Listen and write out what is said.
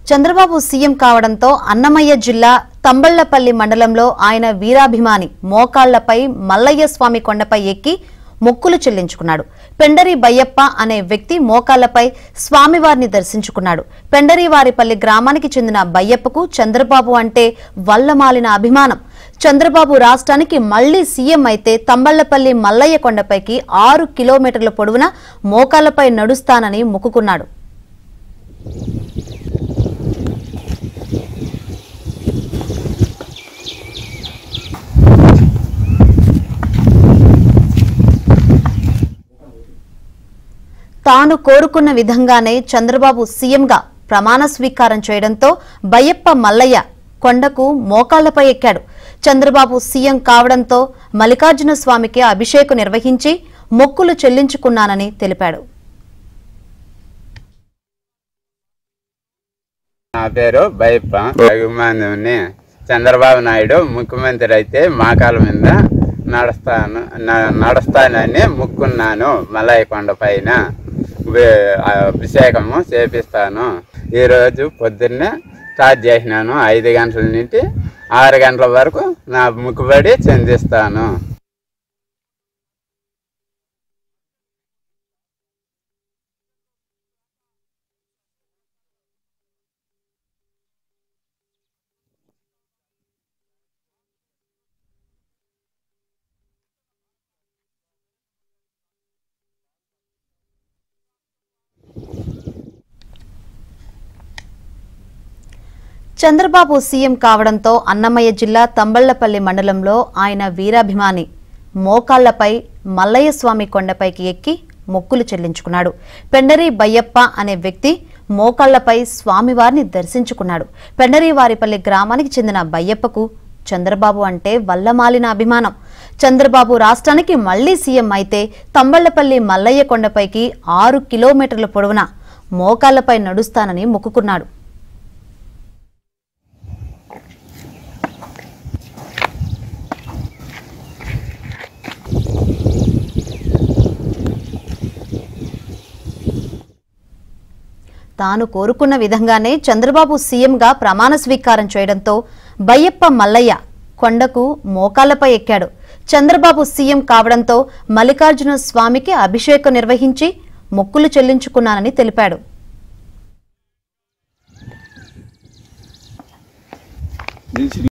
Chandrababu CM కావడంతో అన్నమయ్య జిల్లా తంబళ్లపల్లి మండలంలో ఆయన వీరాభిమాని మోకాళ్లపై మల్లయ్య స్వామి కొండపై ఎక్కి మొక్కులు చెల్లించుకున్నాడు. పెండరి బయ్యప్ప అనే వ్యక్తి మోకాళ్లపై స్వామివారిని దర్శించుకున్నాడు. పెండరివారిపల్లి గ్రామానికి చెందిన బయ్యప్పకు చంద్రబాబు అంటే వల్లమాలిన అభిమానం. చంద్రబాబు రాష్ట్రానికి మళ్లీ సీఎం అయితే తంబళ్లపల్లి మల్లయ్య కొండపైకి 6 కిలోమీటర్ల పొడవున మోకాళ్లపై నడుస్తానని మొక్కుకున్నాడు. తాను కోరుకున్న విధంగానే చంద్రబాబు సీఎంగా ప్రమాణ స్వీకారం చేయడంతో బయ్యప్ప మల్లయ్య కొండకు మోకాళ్లపై ఎక్కాడు. చంద్రబాబు సీఎం కావడంతో మల్లికార్జున స్వామికి అభిషేకం నిర్వహించి మొక్కులు చెల్లించుకున్నానని తెలిపాడు. నా పేరు బయ్యప్ప. అభిమానుని చంద్రబాబు నాయుడు ముఖ్యమంత్రి అయితే మోకాళ్ళ మీద నడుస్తానని మొక్కున్నాను. మల్లయ్య కొండ పైన అభిషేకము చేపిస్తాను. ఈరోజు పొద్దున్నే స్టార్ట్ చేసినాను. 5 గంటల నుండి 6 గంటల వరకు నా మొక్కుబడి చెందిస్తాను. చంద్రబాబు సీఎం కావడంతో అన్నమయ్య జిల్లా తంబళ్లపల్లి మండలంలో ఆయన వీరాభిమాని మోకాళ్లపై మల్లయ్య స్వామి కొండపైకి ఎక్కి మొక్కులు చెల్లించుకున్నాడు. పెండరి బయ్యప్ప అనే వ్యక్తి మోకాళ్లపై స్వామివారిని దర్శించుకున్నాడు. పెండరివారిపల్లి గ్రామానికి చెందిన బయ్యప్పకు చంద్రబాబు అంటే వల్లమాలిన అభిమానం. చంద్రబాబు రాష్ట్రానికి మళ్లీ సీఎం అయితే తంబళ్లపల్లి మల్లయ్య కొండపైకి 6 కిలోమీటర్ల పొడవున మోకాళ్లపై నడుస్తానని మొక్కుకున్నాడు. తాను కోరుకున్న విధంగానే చంద్రబాబు సీఎంగా ప్రమాణ స్వీకారం చేయడంతో బయ్యప్ప మల్లయ్య కొండకు మోకాళ్లపై ఎక్కాడు. చంద్రబాబు సీఎం కావడంతో మల్లికార్జున స్వామికి అభిషేకం నిర్వహించి మొక్కులు చెల్లించుకున్నానని తెలిపాడు.